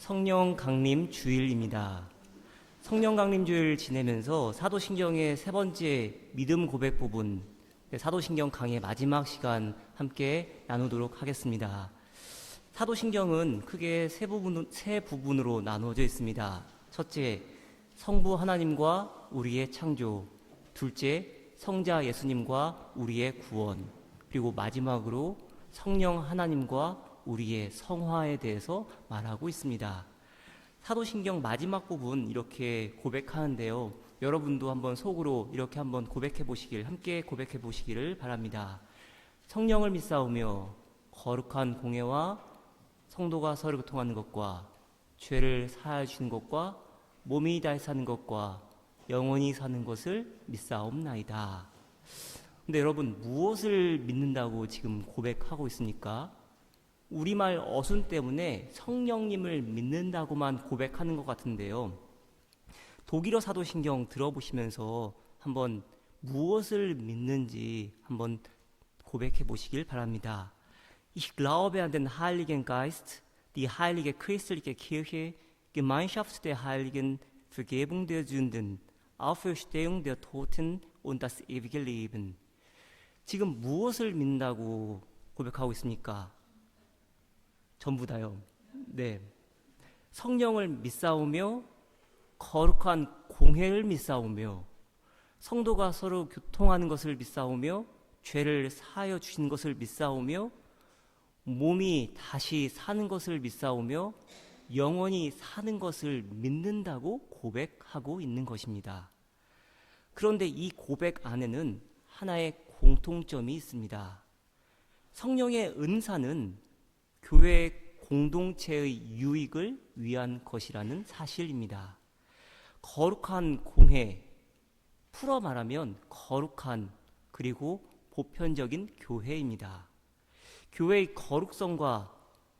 성령 강림 주일입니다. 성령 강림 주일 지내면서 사도신경의 세 번째 믿음 고백 부분, 사도신경 강의 마지막 시간 함께 나누도록 하겠습니다. 사도신경은 크게 세 부분으로 나누어져 있습니다. 첫째, 성부 하나님과 우리의 창조. 둘째, 성자 예수님과 우리의 구원. 그리고 마지막으로 성령 하나님과 우리의 성화에 대해서 말하고 있습니다. 사도신경 마지막 부분 이렇게 고백하는데요. 여러분도 한번 속으로 이렇게 한번 함께 고백해 보시기를 바랍니다. 성령을 믿사오며 거룩한 공예와 성도가 서로 교통하는 것과 죄를 사하여 주시는 것과 몸이 다해 사는 것과 영원히 사는 것을 믿사옵나이다. 근데 여러분, 무엇을 믿는다고 지금 고백하고 있습니까? 우리말 어순 때문에 성령님을 믿는다고만 고백하는 것 같은데요. 독일어 사도신경 들어보시면서 한번 무엇을 믿는지 한번 고백해 보시길 바랍니다. Ich glaube an den Heiligen Geist, die heilige christliche Kirche, Gemeinschaft der Heiligen, Vergebung der Sünden, Auferstehung der Toten und das ewige Leben. 지금 무엇을 믿는다고 고백하고 있습니까? 전부 다요. 네. 성령을 믿사오며 거룩한 공회를 믿사오며 성도가 서로 교통하는 것을 믿사오며 죄를 사하여 주신 것을 믿사오며 몸이 다시 사는 것을 믿사오며 영원히 사는 것을 믿는다고 고백하고 있는 것입니다. 그런데 이 고백 안에는 하나의 공통점이 있습니다. 성령의 은사는 교회 공동체의 유익을 위한 것이라는 사실입니다. 거룩한 공회, 풀어 말하면 거룩한 그리고 보편적인 교회입니다. 교회의 거룩성과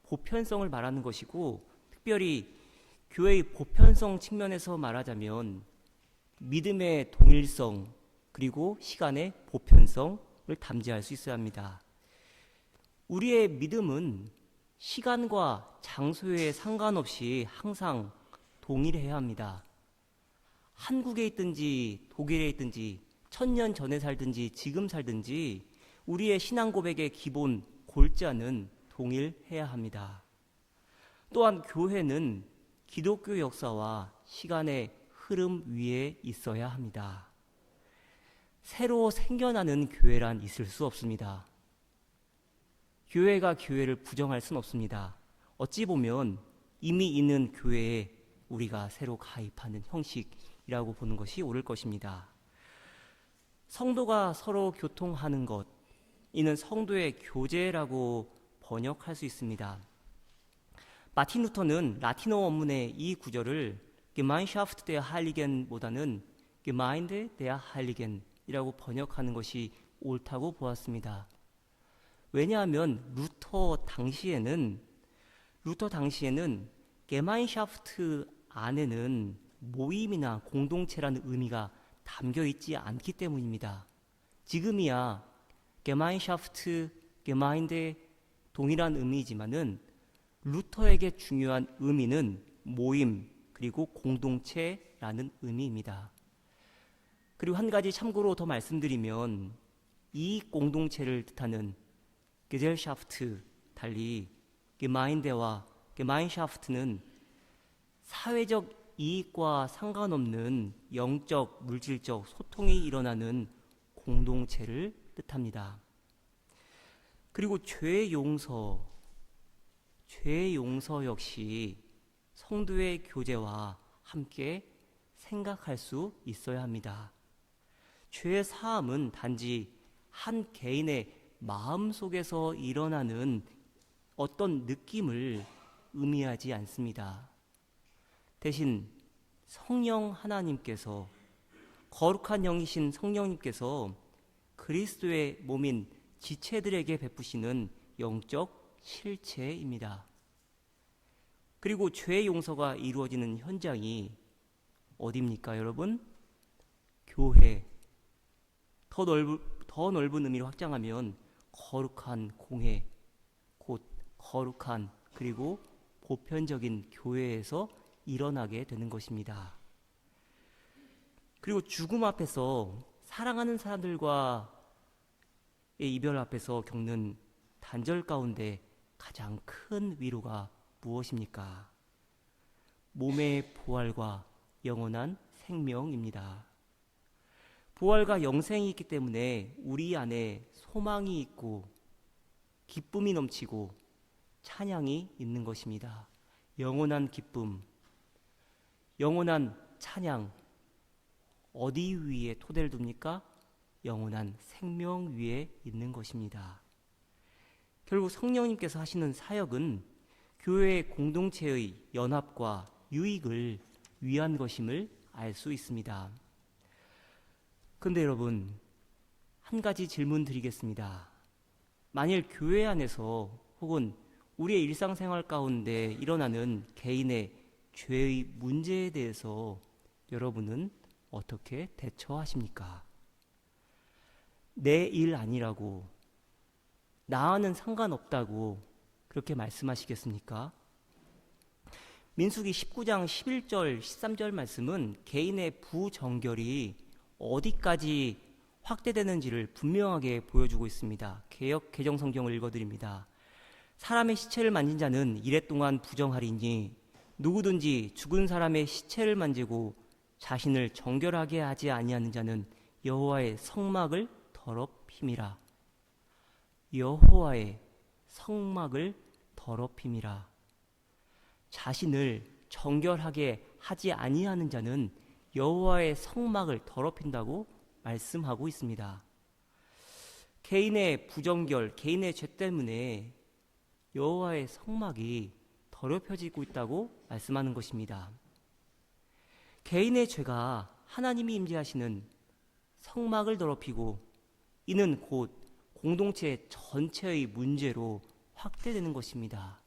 보편성을 말하는 것이고, 특별히 교회의 보편성 측면에서 말하자면 믿음의 동일성 그리고 시간의 보편성을 담지할 수 있어야 합니다. 우리의 믿음은 시간과 장소에 상관없이 항상 동일해야 합니다. 한국에 있든지 독일에 있든지 1000년 전에 살든지 지금 살든지 우리의 신앙 고백의 기본 골자는 동일해야 합니다. 또한 교회는 기독교 역사와 시간의 흐름 위에 있어야 합니다. 새로 생겨나는 교회란 있을 수 없습니다. 교회가 교회를 부정할 수는 없습니다. 어찌 보면 이미 있는 교회에 우리가 새로 가입하는 형식이라고 보는 것이 옳을 것입니다. 성도가 서로 교통하는 것, 이는 성도의 교제라고 번역할 수 있습니다. 마틴 루터는 라틴어 원문의 이 구절을 Gemeinschaft der Heiligen 보다는 Gemeinde der Heiligen 이라고 번역하는 것이 옳다고 보았습니다. 왜냐하면 루터 당시에는 게마인샤프트 안에는 모임이나 공동체라는 의미가 담겨 있지 않기 때문입니다. 지금이야 게마인샤프트, 게마인데 동일한 의미이지만은 루터에게 중요한 의미는 모임 그리고 공동체라는 의미입니다. 그리고 한 가지 참고로 더 말씀드리면 이 공동체를 뜻하는 게젤샤프트 달리 게마인데와 게마인샤프트는 사회적 이익과 상관없는 영적, 물질적 소통이 일어나는 공동체를 뜻합니다. 그리고 죄 용서 역시 성도의 교제와 함께 생각할 수 있어야 합니다. 죄 사함은 단지 한 개인의 마음 속에서 일어나는 어떤 느낌을 의미하지 않습니다. 대신 성령 하나님께서, 거룩한 영이신 성령님께서 그리스도의 몸인 지체들에게 베푸시는 영적 실체입니다. 그리고 죄 용서가 이루어지는 현장이 어디입니까, 여러분? 교회. 더 넓은 의미로 확장하면 거룩한 공회, 곧 거룩한 그리고 보편적인 교회에서 일어나게 되는 것입니다. 그리고 죽음 앞에서 사랑하는 사람들과의 이별 앞에서 겪는 단절 가운데 가장 큰 위로가 무엇입니까? 몸의 부활과 영원한 생명입니다. 부활과 영생이 있기 때문에 우리 안에 소망이 있고 기쁨이 넘치고 찬양이 있는 것입니다. 영원한 기쁨, 영원한 찬양, 어디 위에 토대를 둡니까? 영원한 생명 위에 있는 것입니다. 결국 성령님께서 하시는 사역은 교회 공동체의 연합과 유익을 위한 것임을 알 수 있습니다. 그런데 여러분, 한 가지 질문 드리겠습니다. 만일 교회 안에서 혹은 우리의 일상생활 가운데 일어나는 개인의 죄의 문제에 대해서 여러분은 어떻게 대처하십니까? 내 일 아니라고, 나와는 상관없다고 그렇게 말씀하시겠습니까? 민수기 19장 11절 13절 말씀은 개인의 부정결이 어디까지 확대되는지를 분명하게 보여주고 있습니다. 개역 개정 성경을 읽어드립니다. 사람의 시체를 만진 자는 이래 동안 부정하리니 누구든지 죽은 사람의 시체를 만지고 자신을 정결하게 하지 아니하는 자는 여호와의 성막을 더럽힘이라. 여호와의 성막을 더럽힘이라. 자신을 정결하게 하지 아니하는 자는 여호와의 성막을 더럽힌다고 말씀하고 있습니다. 개인의 부정결, 개인의 죄 때문에 여호와의 성막이 더럽혀지고 있다고 말씀하는 것입니다. 개인의 죄가 하나님이 임재하시는 성막을 더럽히고 이는 곧 공동체 전체의 문제로 확대되는 것입니다.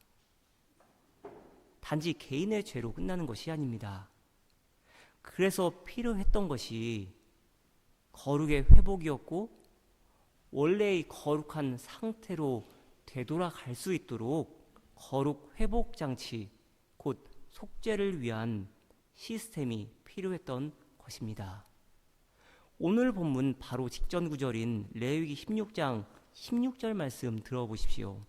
단지 개인의 죄로 끝나는 것이 아닙니다. 그래서 필요했던 것이 거룩의 회복이었고 원래의 거룩한 상태로 되돌아갈 수 있도록 거룩 회복 장치, 곧 속죄를 위한 시스템이 필요했던 것입니다. 오늘 본문 바로 직전 구절인 레위기 16장 16절 말씀 들어보십시오.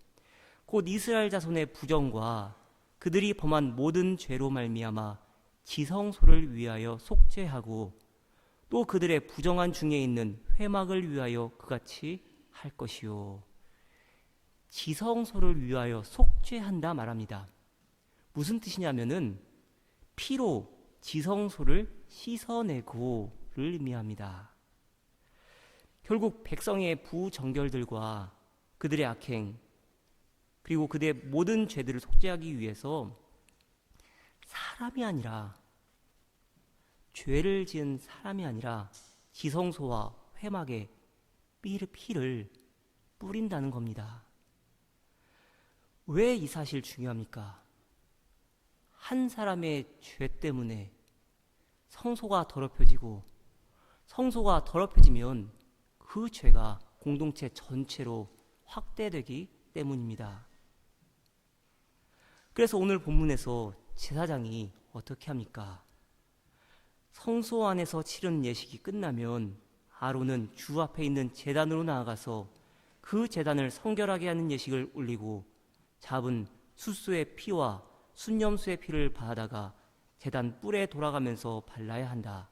곧 이스라엘 자손의 부정과 그들이 범한 모든 죄로 말미암아 지성소를 위하여 속죄하고 또 그들의 부정한 중에 있는 회막을 위하여 그같이 할 것이요. 지성소를 위하여 속죄한다 말합니다. 무슨 뜻이냐면은 피로 지성소를 씻어내고를 의미합니다. 결국 백성의 부정결들과 그들의 악행 그리고 그들의 모든 죄들을 속죄하기 위해서 사람이 아니라 죄를 지은 사람이 아니라 지성소와 회막에 피를 뿌린다는 겁니다. 왜 이 사실 중요합니까? 한 사람의 죄 때문에 성소가 더럽혀지고 성소가 더럽혀지면 그 죄가 공동체 전체로 확대되기 때문입니다. 그래서 오늘 본문에서 제사장이 어떻게 합니까? 성소 안에서 치른 예식이 끝나면 아론은 주 앞에 있는 제단으로 나아가서 그 제단을 성결하게 하는 예식을 올리고 잡은 숫소의 피와 순념수의 피를 받아다가 제단 뿔에 돌아가면서 발라야 한다.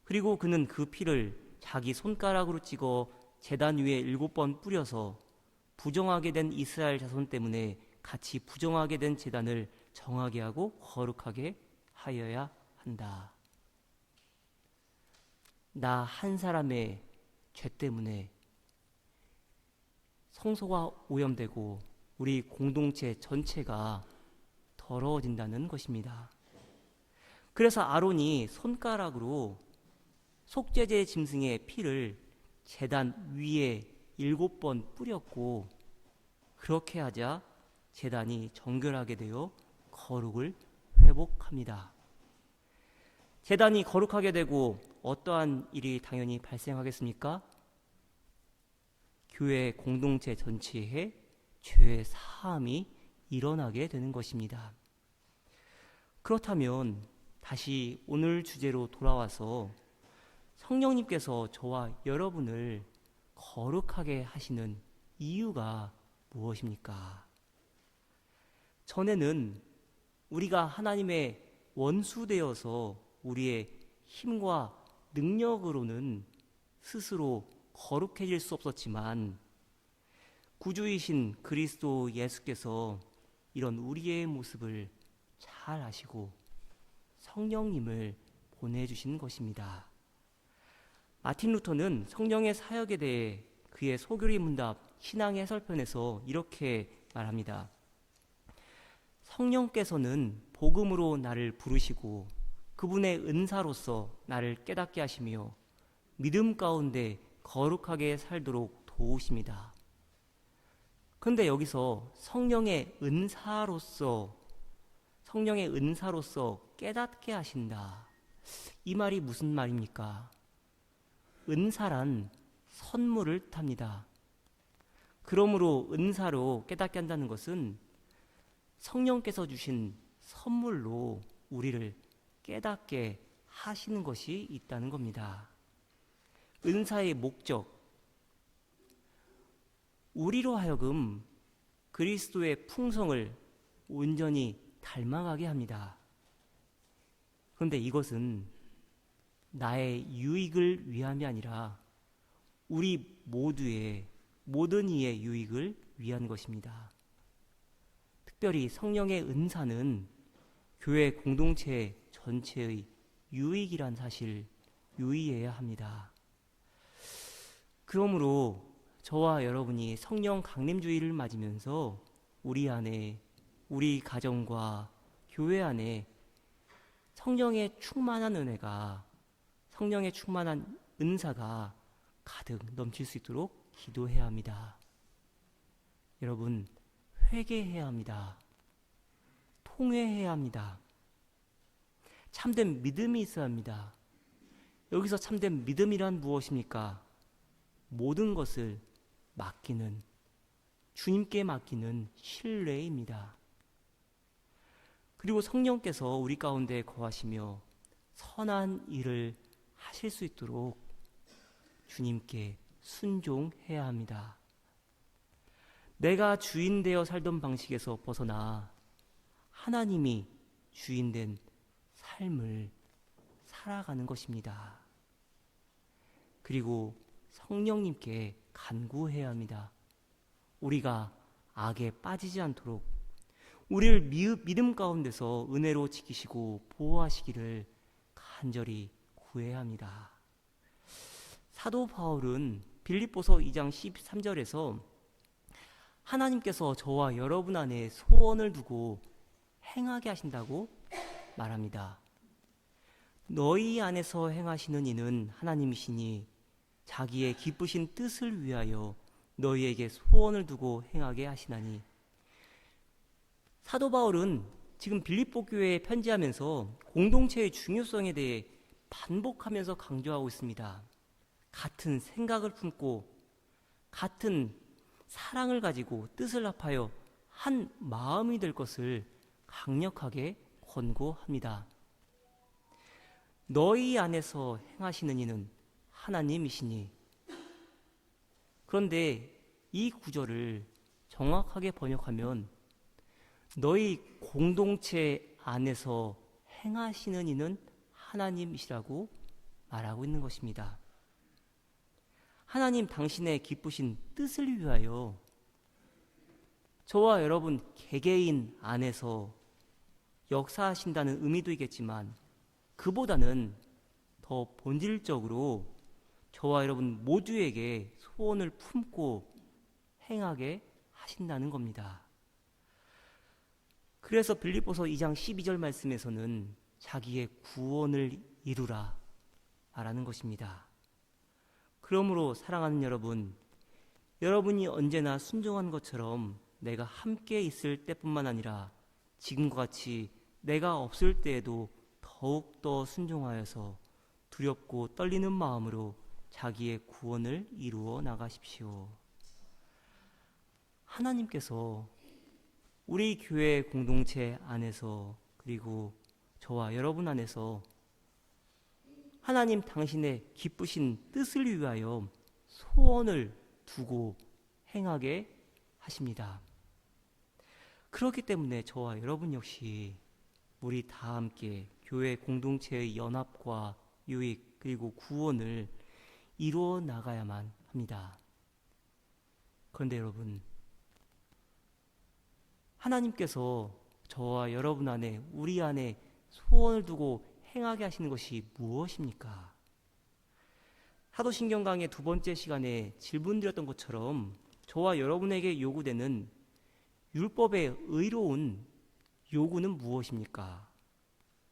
그리고 그는 그 피를 자기 손가락으로 찍어 제단 위에 7번 뿌려서 부정하게 된 이스라엘 자손 때문에 같이 부정하게 된 제단을 정하게 하고 거룩하게 하여야 한다. 나 한 사람의 죄 때문에 성소가 오염되고 우리 공동체 전체가 더러워진다는 것입니다. 그래서 아론이 손가락으로 속죄제 짐승의 피를 제단 위에 7번 뿌렸고 그렇게 하자 제단이 정결하게 되어 거룩을 회복합니다. 제단이 거룩하게 되고 어떠한 일이 당연히 발생하겠습니까? 교회 공동체 전체에 죄 사함이 일어나게 되는 것입니다. 그렇다면 다시 오늘 주제로 돌아와서 성령님께서 저와 여러분을 거룩하게 하시는 이유가 무엇입니까? 전에는 우리가 하나님의 원수되어서 우리의 힘과 능력으로는 스스로 거룩해질 수 없었지만 구주이신 그리스도 예수께서 이런 우리의 모습을 잘 아시고 성령님을 보내주신 것입니다. 마틴 루터는 성령의 사역에 대해 그의 소교리 문답 신앙의 해설편에서 이렇게 말합니다. 성령께서는 복음으로 나를 부르시고 그분의 은사로서 나를 깨닫게 하시며 믿음 가운데 거룩하게 살도록 도우십니다. 그런데 여기서 성령의 은사로서 깨닫게 하신다. 이 말이 무슨 말입니까? 은사란 선물을 뜻합니다. 그러므로 은사로 깨닫게 한다는 것은 성령께서 주신 선물로 우리를 깨닫게 하시는 것이 있다는 겁니다. 은사의 목적, 우리로 하여금 그리스도의 풍성을 온전히 닮아가게 합니다. 그런데 이것은 나의 유익을 위함이 아니라 우리 모두의 모든 이의 유익을 위한 것입니다. 특별히 성령의 은사는 교회 공동체 전체의 유익이란 사실 유의해야 합니다. 그러므로 저와 여러분이 성령 강림주의를 맞으면서 우리 안에, 우리 가정과 교회 안에 성령의 충만한 은혜가, 성령의 충만한 은사가 가득 넘칠 수 있도록 기도해야 합니다. 여러분, 회개해야 합니다. 통회해야 합니다. 참된 믿음이 있어야 합니다. 여기서 참된 믿음이란 무엇입니까? 모든 것을 맡기는, 주님께 맡기는 신뢰입니다. 그리고 성령께서 우리 가운데 거하시며 선한 일을 하실 수 있도록 주님께 순종해야 합니다. 내가 주인 되어 살던 방식에서 벗어나 하나님이 주인 된 삶을 살아가는 것입니다. 그리고 성령님께 간구해야 합니다. 우리가 악에 빠지지 않도록 우리를 믿음 가운데서 은혜로 지키시고 보호하시기를 간절히 구해야 합니다. 사도 바울은 빌립보서 2장 13절에서 하나님께서 저와 여러분 안에 소원을 두고 행하게 하신다고 말합니다. 너희 안에서 행하시는 이는 하나님이시니 자기의 기쁘신 뜻을 위하여 너희에게 소원을 두고 행하게 하시나니. 사도 바울은 지금 빌립보 교회에 편지하면서 공동체의 중요성에 대해 반복하면서 강조하고 있습니다. 같은 생각을 품고 같은 사랑을 가지고 뜻을 합하여 한 마음이 될 것을 강력하게 권고합니다. 너희 안에서 행하시는 이는 하나님이시니. 그런데 이 구절을 정확하게 번역하면 너희 공동체 안에서 행하시는 이는 하나님이시라고 말하고 있는 것입니다. 하나님 당신의 기쁘신 뜻을 위하여 저와 여러분 개개인 안에서 역사하신다는 의미도 있겠지만 그보다는 더 본질적으로 저와 여러분 모두에게 소원을 품고 행하게 하신다는 겁니다. 그래서 빌립보서 2장 12절 말씀에서는 자기의 구원을 이루라 말하는 것입니다. 그러므로 사랑하는 여러분, 여러분이 언제나 순종한 것처럼 내가 함께 있을 때뿐만 아니라 지금과 같이 내가 없을 때에도 더욱더 순종하여서 두렵고 떨리는 마음으로 자기의 구원을 이루어 나가십시오. 하나님께서 우리 교회 공동체 안에서 그리고 저와 여러분 안에서 하나님 당신의 기쁘신 뜻을 위하여 소원을 두고 행하게 하십니다. 그렇기 때문에 저와 여러분 역시 우리 다 함께 교회 공동체의 연합과 유익 그리고 구원을 이루어 나가야만 합니다. 그런데 여러분, 하나님께서 저와 여러분 안에 우리 안에 소원을 두고 행하게 하시는 것이 무엇입니까? 사도신경 강의 2번째 시간에 질문드렸던 것처럼 저와 여러분에게 요구되는 율법의 의로운 요구는 무엇입니까?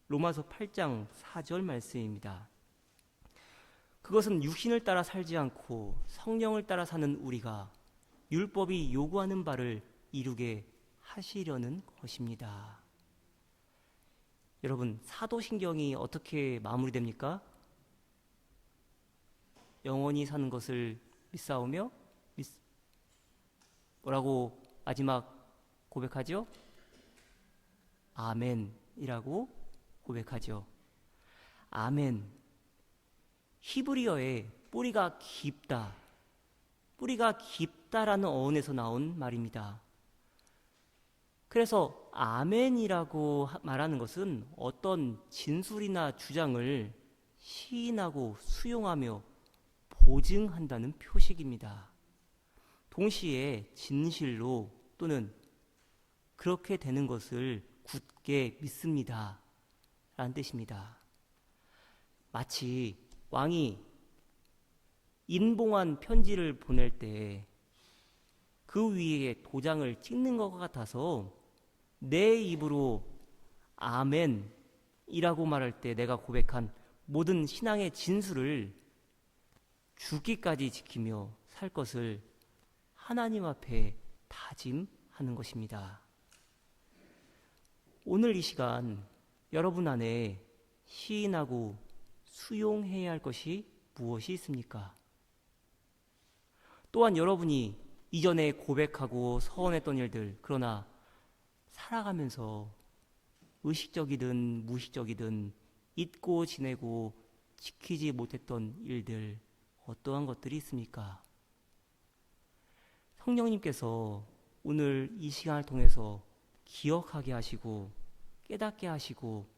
로마서 8장 4절 말씀입니다. 그것은 육신을 따라 살지 않고 성령을 따라 사는 우리가 율법이 요구하는 바를 이루게 하시려는 것입니다. 여러분, 사도신경이 어떻게 마무리됩니까? 영원히 사는 것을 믿사오며 뭐라고 마지막 고백하죠? 아멘이라고 고백하죠. 아멘. 히브리어에 뿌리가 깊다라는 어원에서 나온 말입니다. 그래서 아멘이라고 말하는 것은 어떤 진술이나 주장을 시인하고 수용하며 보증한다는 표식입니다. 동시에 진실로 또는 그렇게 되는 것을 굳게 믿습니다 라는 뜻입니다. 마치 왕이 인봉한 편지를 보낼 때 그 위에 도장을 찍는 것 같아서 내 입으로 아멘이라고 말할 때 내가 고백한 모든 신앙의 진술을 죽기까지 지키며 살 것을 하나님 앞에 다짐하는 것입니다. 오늘 이 시간 여러분 안에 시인하고 수용해야 할 것이 무엇이 있습니까? 또한 여러분이 이전에 고백하고 서원했던 일들, 그러나 살아가면서 의식적이든 무의식적이든 잊고 지내고 지키지 못했던 일들, 어떠한 것들이 있습니까? 성령님께서 오늘 이 시간을 통해서 기억하게 하시고 깨닫게 하시고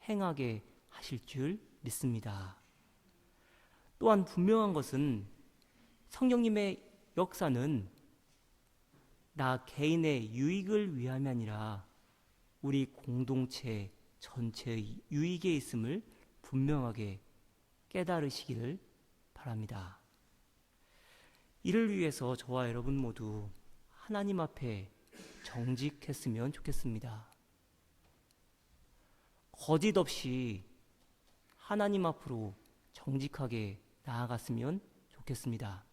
행하게 하실 줄 믿습니다. 또한 분명한 것은 성령님의 역사는 나 개인의 유익을 위함이 아니라 우리 공동체 전체의 유익에 있음을 분명하게 깨달으시기를 바랍니다. 이를 위해서 저와 여러분 모두 하나님 앞에 정직했으면 좋겠습니다. 거짓 없이 하나님 앞으로 정직하게 나아갔으면 좋겠습니다.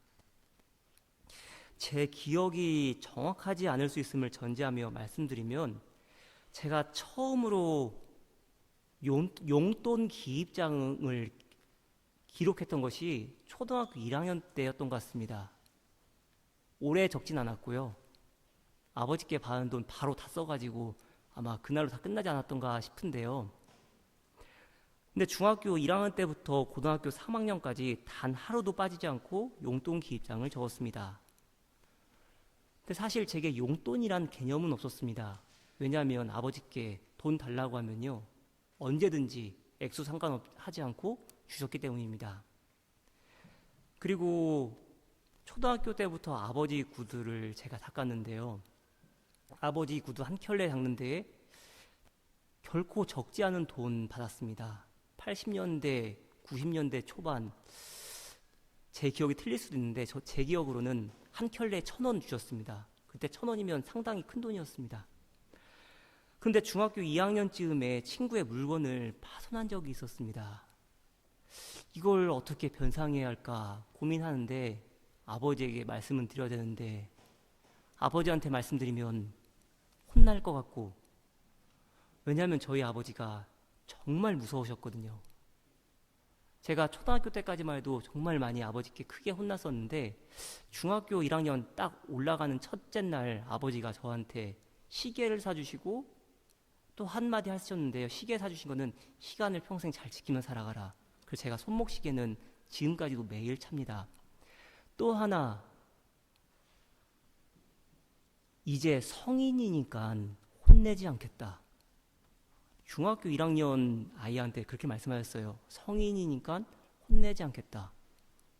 제 기억이 정확하지 않을 수 있음을 전제하며 말씀드리면 제가 처음으로 용돈 기입장을 기록했던 것이 초등학교 1학년 때였던 것 같습니다. 오래 적진 않았고요. 아버지께 받은 돈 바로 다 써가지고 아마 그날로 다 끝나지 않았던가 싶은데요. 근데 중학교 1학년 때부터 고등학교 3학년까지 단 하루도 빠지지 않고 용돈 기입장을 적었습니다. 근데 사실 제게 용돈이란 개념은 없었습니다. 왜냐하면 아버지께 돈 달라고 하면요 언제든지 액수 상관하지 않고 주셨기 때문입니다. 그리고 초등학교 때부터 아버지 구두를 제가 닦았는데요. 아버지 구두 한 켤레 닦는 데에 결코 적지 않은 돈 받았습니다. 80년대, 90년대 초반, 제 기억이 틀릴 수도 있는데 제 기억으로는 한 켤레 1,000원 주셨습니다. 그때 1,000원이면 상당히 큰 돈이었습니다. 근데 중학교 2학년쯤에 친구의 물건을 파손한 적이 있었습니다. 이걸 어떻게 변상해야 할까 고민하는데 아버지에게 말씀은 드려야 되는데 아버지한테 말씀드리면 혼날 것 같고, 왜냐하면 저희 아버지가 정말 무서우셨거든요. 제가 초등학교 때까지만 해도 정말 많이 아버지께 크게 혼났었는데 중학교 1학년 딱 올라가는 첫째 날 아버지가 저한테 시계를 사주시고 또 한마디 하셨는데요. 시계 사주신 거는 시간을 평생 잘 지키며 살아가라. 그래서 제가 손목시계는 지금까지도 매일 찹니다. 또 하나, 이제 성인이니까 혼내지 않겠다. 중학교 1학년 아이한테 그렇게 말씀하셨어요. 성인이니까 혼내지 않겠다.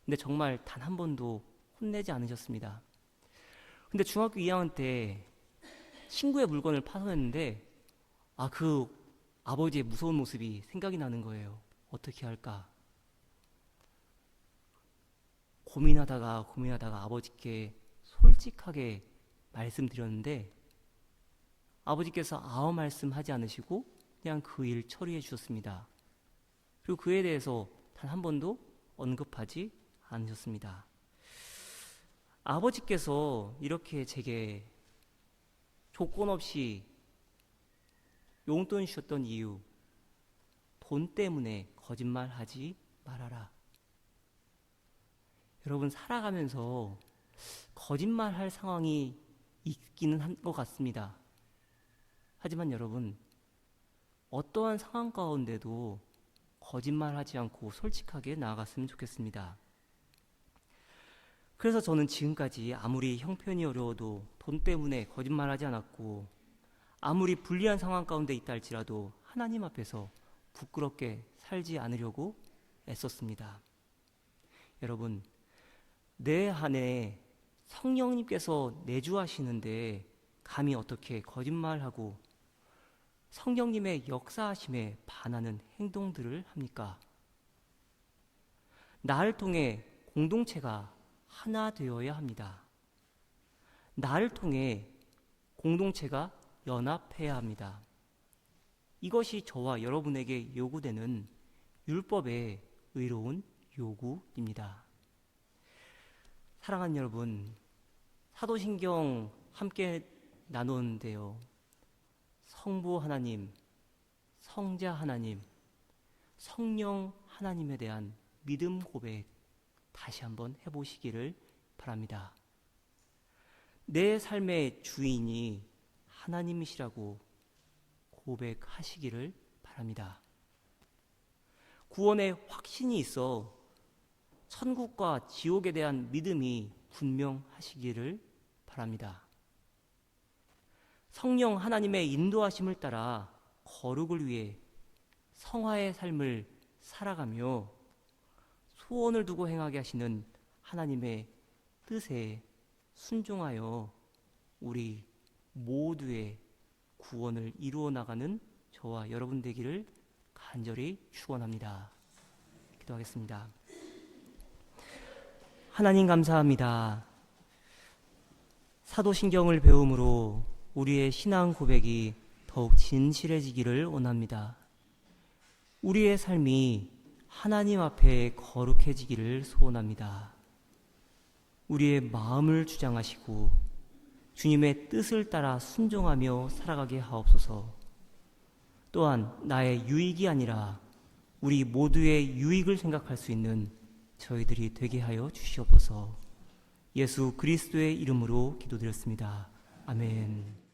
근데 정말 단 한 번도 혼내지 않으셨습니다. 근데 중학교 2학년 때 친구의 물건을 파손했는데 그 아버지의 무서운 모습이 생각이 나는 거예요. 어떻게 할까? 고민하다가 아버지께 솔직하게 말씀드렸는데 아버지께서 아무 말씀하지 않으시고 그냥 그 일 처리해 주셨습니다. 그리고 그에 대해서 단 한 번도 언급하지 않으셨습니다. 아버지께서 이렇게 제게 조건 없이 용돈 주셨던 이유, 돈 때문에 거짓말하지 말아라. 여러분, 살아가면서 거짓말할 상황이 있기는 한 것 같습니다. 하지만 여러분, 어떠한 상황 가운데도 거짓말하지 않고 솔직하게 나아갔으면 좋겠습니다. 그래서 저는 지금까지 아무리 형편이 어려워도 돈 때문에 거짓말하지 않았고, 아무리 불리한 상황 가운데 있다 할지라도 하나님 앞에서 부끄럽게 살지 않으려고 애썼습니다. 여러분, 내 안에 성령님께서 내주하시는데 감히 어떻게 거짓말하고 성령님의 역사하심에 반하는 행동들을 합니까? 나를 통해 공동체가 하나 되어야 합니다. 나를 통해 공동체가 연합해야 합니다. 이것이 저와 여러분에게 요구되는 율법의 의로운 요구입니다. 사랑하는 여러분, 사도신경 함께 나누는데요. 성부 하나님, 성자 하나님, 성령 하나님에 대한 믿음 고백 다시 한번 해보시기를 바랍니다. 내 삶의 주인이 하나님이시라고 고백하시기를 바랍니다. 구원의 확신이 있어 천국과 지옥에 대한 믿음이 분명하시기를 바랍니다. 성령 하나님의 인도하심을 따라 거룩을 위해 성화의 삶을 살아가며 소원을 두고 행하게 하시는 하나님의 뜻에 순종하여 우리 모두의 구원을 이루어 나가는 저와 여러분 되기를 간절히 축원합니다. 기도하겠습니다. 하나님 감사합니다. 사도신경을 배움으로 우리의 신앙 고백이 더욱 진실해지기를 원합니다. 우리의 삶이 하나님 앞에 거룩해지기를 소원합니다. 우리의 마음을 주장하시고 주님의 뜻을 따라 순종하며 살아가게 하옵소서. 또한 나의 유익이 아니라 우리 모두의 유익을 생각할 수 있는 저희들이 되게 하여 주시옵소서. 예수 그리스도의 이름으로 기도드렸습니다. 아멘.